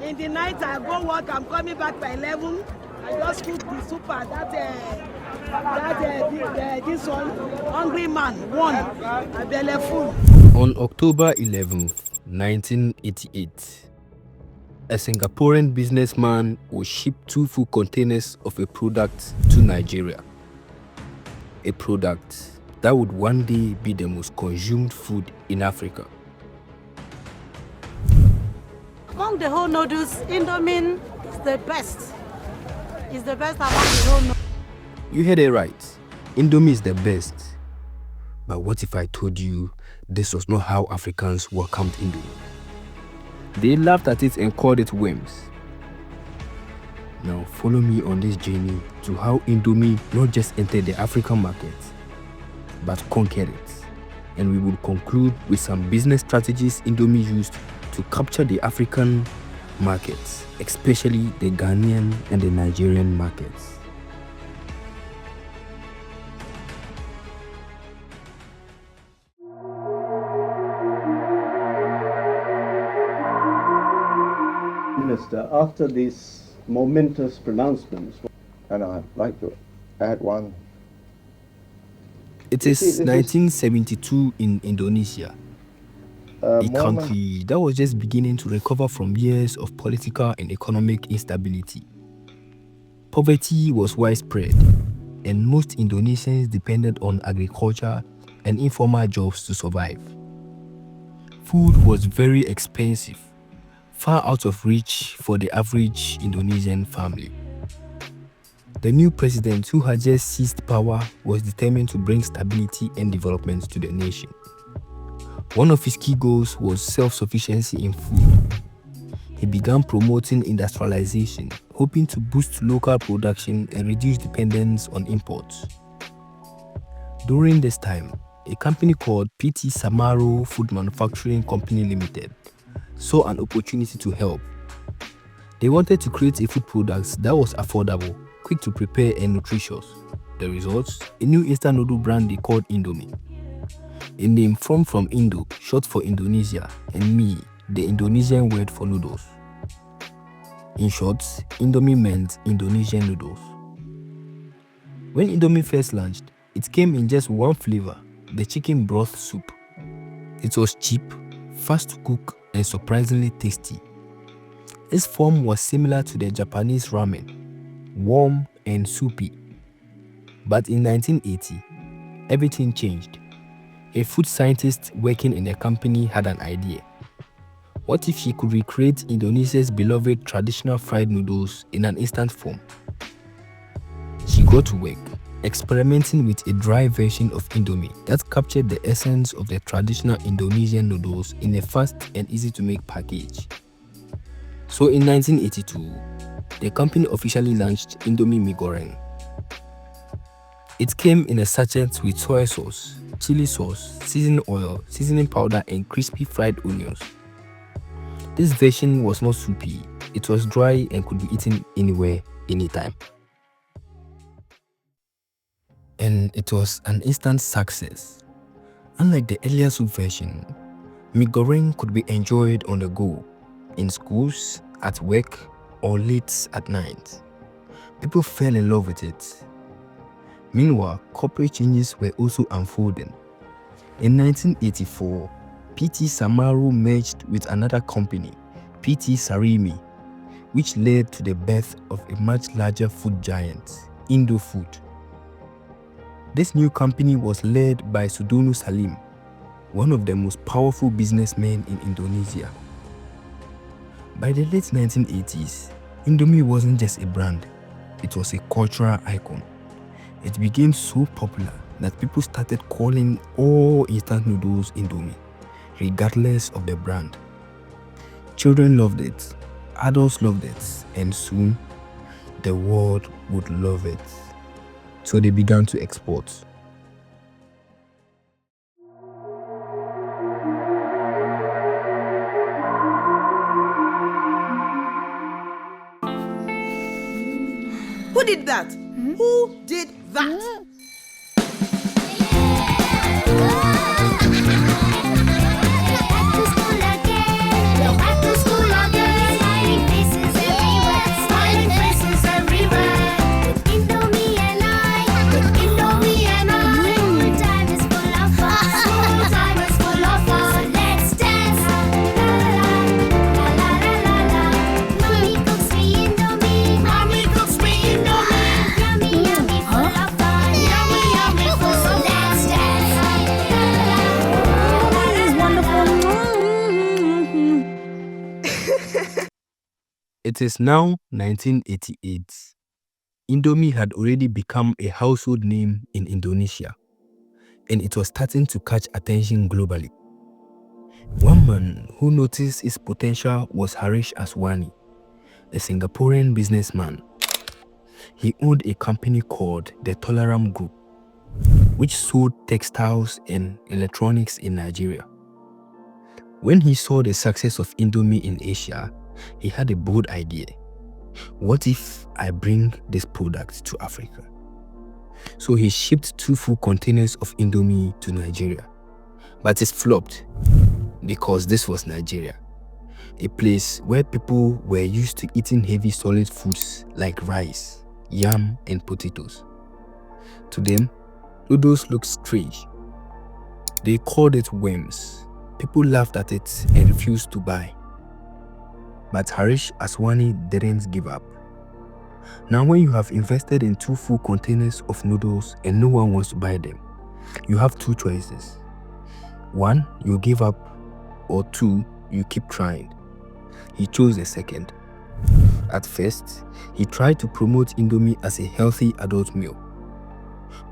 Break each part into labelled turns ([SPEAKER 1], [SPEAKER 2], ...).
[SPEAKER 1] In the night, I go work. I'm coming back by 11. I just cook the super. This one, hungry man, one, a belly full.
[SPEAKER 2] On October 11th, 1988, a Singaporean businessman will ship 2 full containers of a product to Nigeria. A product that would one day be the most consumed food in Africa.
[SPEAKER 3] Among the whole noodles, Indomie is the best. It's the best among the whole noodles.
[SPEAKER 2] You heard it right. Indomie is the best. But what if I told you this was not how Africans welcomed Indomie? They laughed at it and called it worms. Now follow me on this journey to how Indomie not just entered the African market, but conquered it. And we will conclude with some business strategies Indomie used to capture the African markets, especially the Ghanaian and the Nigerian markets.
[SPEAKER 4] Minister, after these momentous pronouncements,
[SPEAKER 5] and I'd like to add one.
[SPEAKER 2] It is 1972 in Indonesia, a country that was just beginning to recover from years of political and economic instability. Poverty was widespread, and most Indonesians depended on agriculture and informal jobs to survive. Food was very expensive, far out of reach for the average Indonesian family. The new president, who had just seized power, was determined to bring stability and development to the nation. One of his key goals was self-sufficiency in food. He began promoting industrialization, hoping to boost local production and reduce dependence on imports. During this time, a company called PT Samaro Food Manufacturing Company Limited saw an opportunity to help. They wanted to create a food product that was affordable, quick to prepare and nutritious. The results? A new instant noodle brand they called Indomie. A name formed from Indo, short for Indonesia, and Mi, the Indonesian word for noodles. In short, Indomie meant Indonesian noodles. When Indomie first launched, it came in just one flavor, the chicken broth soup. It was cheap, fast to cook, and surprisingly tasty. Its form was similar to the Japanese ramen, warm and soupy. But in 1980, everything changed. A food scientist working in the company had an idea. What if she could recreate Indonesia's beloved traditional fried noodles in an instant form? She got to work, experimenting with a dry version of Indomie that captured the essence of the traditional Indonesian noodles in a fast and easy to make package. So in 1982, the company officially launched Indomie Mee Goreng. It came in a sachet with soy sauce, chili sauce, seasoning oil, seasoning powder, and crispy fried onions. This version was not soupy, it was dry and could be eaten anywhere, anytime. And it was an instant success. Unlike the earlier soup version, Mee Goreng could be enjoyed on the go, in schools, at work, or late at night. People fell in love with it. Meanwhile, corporate changes were also unfolding. In 1984, PT Samaru merged with another company, PT Sarimi, which led to the birth of a much larger food giant, Indo Food. This new company was led by Sudono Salim, one of the most powerful businessmen in Indonesia. By the late 1980s, Indomie wasn't just a brand, it was a cultural icon. It became so popular that people started calling all instant noodles Indomie, regardless of the brand. Children loved it, adults loved it, and soon the world would love it. So they began to export.
[SPEAKER 1] Who did that? Who did that?
[SPEAKER 6] Back to school again.
[SPEAKER 2] It is now 1988. Indomie had already become a household name in Indonesia, and it was starting to catch attention globally. One man who noticed its potential was Harish Aswani, a Singaporean businessman. He owned a company called the Tolaram Group, which sold textiles and electronics in Nigeria. When he saw the success of Indomie in Asia, he had a bold idea. What if I bring this product to Africa? So he shipped 2 full containers of Indomie to Nigeria. But it flopped because this was Nigeria, a place where people were used to eating heavy solid foods like rice, yam, and potatoes. To them, noodles looked strange. They called it worms. People laughed at it and refused to buy. But Harish Aswani didn't give up. Now when you have invested in 2 full containers of noodles and no one wants to buy them, you have 2 choices. 1, you give up, or 2, you keep trying. He chose the second. At first, he tried to promote Indomie as a healthy adult meal.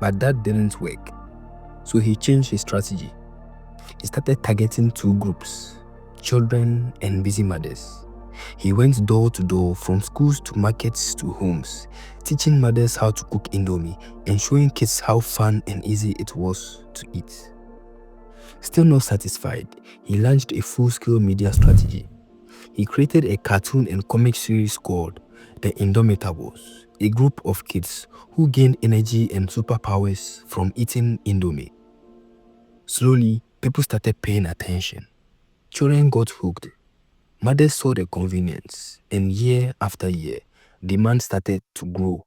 [SPEAKER 2] But that didn't work. So he changed his strategy. He started targeting 2 groups, children and busy mothers. He went door to door, from schools to markets to homes, teaching mothers how to cook Indomie and showing kids how fun and easy it was to eat. Still not satisfied, he launched a full-scale media strategy. He created a cartoon and comic series called The Indomitables, a group of kids who gained energy and superpowers from eating Indomie. Slowly, people started paying attention. Children got hooked. Mothers saw the convenience, and year after year, demand started to grow.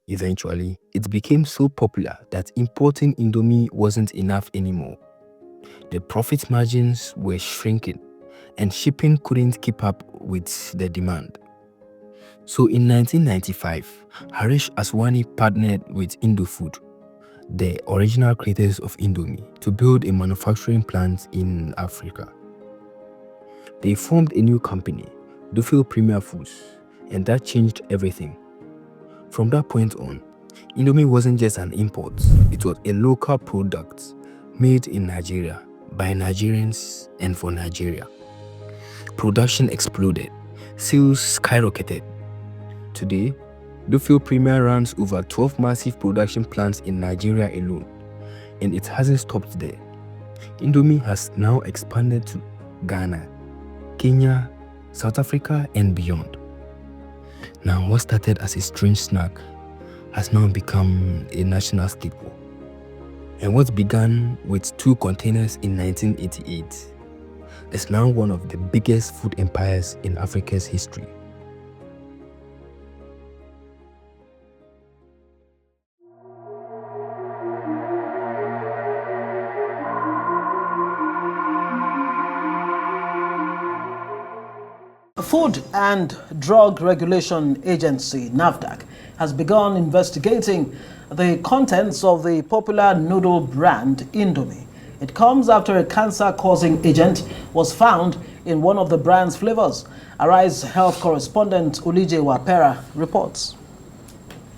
[SPEAKER 2] Eventually, it became so popular that importing Indomie wasn't enough anymore. The profit margins were shrinking, and shipping couldn't keep up with the demand. So in 1995, Harish Aswani partnered with Indofood, the original creators of Indomie, to build a manufacturing plant in Africa. They formed a new company, Dufil Premier Foods, and that changed everything. From that point on, Indomie wasn't just an import, it was a local product made in Nigeria, by Nigerians and for Nigeria. Production exploded, sales skyrocketed. Today, Dufil Premier runs over 12 massive production plants in Nigeria alone, and it hasn't stopped there. Indomie has now expanded to Ghana, Kenya, South Africa, and beyond. Now, what started as a strange snack has now become a national staple. And what began with 2 containers in 1988 is now one of the biggest food empires in Africa's history.
[SPEAKER 6] Food and Drug Regulation Agency, NAFDAC, has begun investigating the contents of the popular noodle brand Indomie. It comes after a cancer-causing agent was found in one of the brand's flavors. Arise health correspondent Ulije Wapera reports.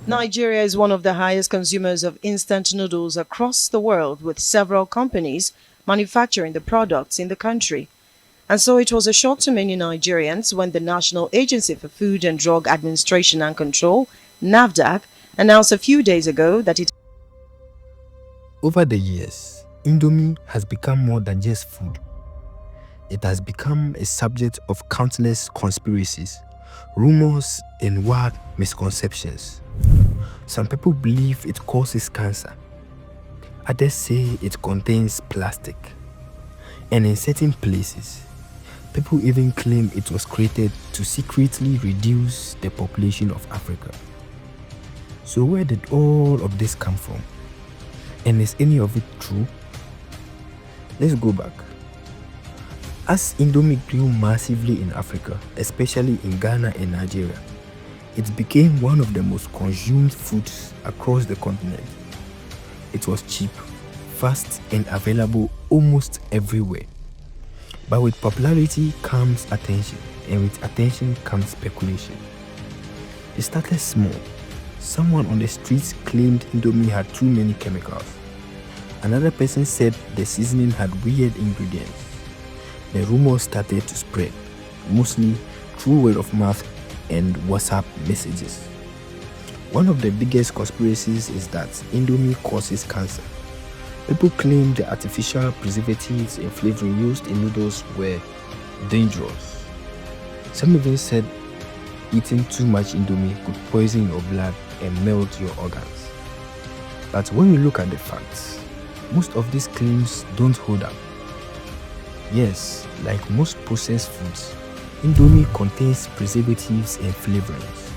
[SPEAKER 7] Nigeria is one of the highest consumers of instant noodles across the world, with several companies manufacturing the products in the country. And so it was a shock to many Nigerians when the National Agency for Food and Drug Administration and Control, NAFDAC, announced a few days ago that it...
[SPEAKER 2] Over the years, Indomie has become more than just food. It has become a subject of countless conspiracies, rumors, and wild misconceptions. Some people believe it causes cancer. Others say it contains plastic. And in certain places, people even claim it was created to secretly reduce the population of Africa. So where did all of this come from? And is any of it true? Let's go back. As Indomie grew massively in Africa, especially in Ghana and Nigeria, it became one of the most consumed foods across the continent. It was cheap, fast, and available almost everywhere. But with popularity comes attention, and with attention comes speculation. It started small. Someone on the streets claimed Indomie had too many chemicals. Another person said the seasoning had weird ingredients. The rumors started to spread, mostly through word of mouth and WhatsApp messages. One of the biggest conspiracies is that Indomie causes cancer. People claim the artificial preservatives and flavoring used in noodles were dangerous. Some even said eating too much Indomie could poison your blood and melt your organs. But when we look at the facts, most of these claims don't hold up. Yes, like most processed foods, Indomie contains preservatives and flavorings.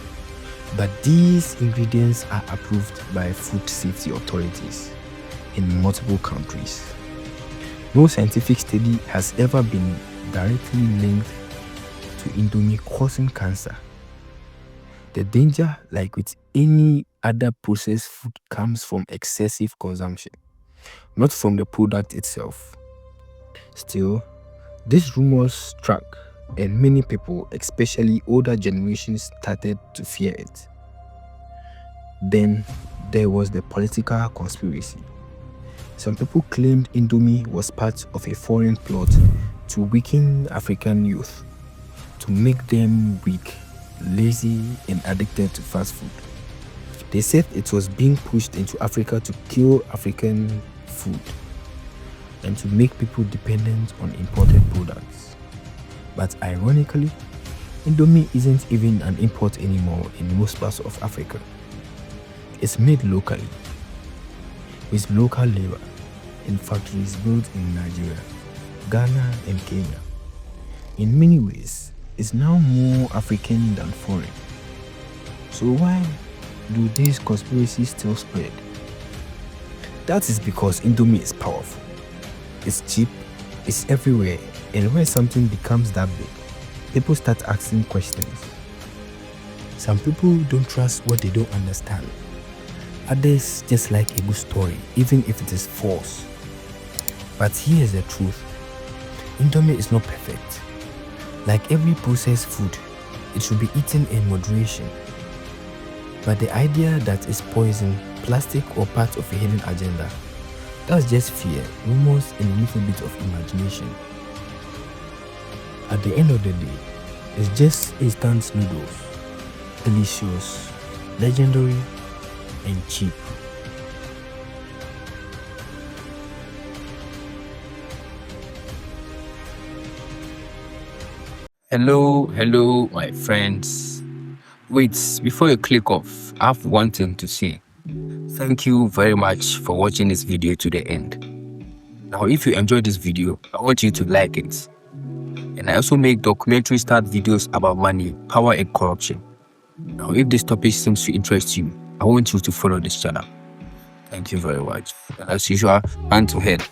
[SPEAKER 2] But these ingredients are approved by food safety authorities in multiple countries. No scientific study has ever been directly linked to Indomie causing cancer. The danger, like with any other processed food, comes from excessive consumption, not from the product itself. Still, these rumors struck, and many people, especially older generations, started to fear it. Then there was the political conspiracy. Some people claimed Indomie was part of a foreign plot to weaken African youth, to make them weak, lazy, and addicted to fast food. They said it was being pushed into Africa to kill African food and to make people dependent on imported products. But ironically, Indomie isn't even an import anymore in most parts of Africa. It's made locally, with local labor, in factories built in Nigeria, Ghana, and Kenya. In many ways, it's now more African than foreign. So why do these conspiracies still spread? That is because Indomie is powerful. It's cheap, it's everywhere, and when something becomes that big, people start asking questions. Some people don't trust what they don't understand. Others just like a good story, even if it is false. But here's the truth. Indomie is not perfect. Like every processed food, it should be eaten in moderation. But the idea that it's poison, plastic, or part of a hidden agenda, that's just fear, rumors, and a little bit of imagination. At the end of the day, it's just instant noodles. Delicious, legendary, and cheap.
[SPEAKER 8] Hello, my friends. Wait, before you click off, I have one thing to say. Thank you very much for watching this video to the end. Now, if you enjoyed this video, I want you to like it. And I also make documentary style videos about money, power, and corruption. Now, if this topic seems to interest you, I want you to follow this channel. Thank you very much. And as usual, hand to head.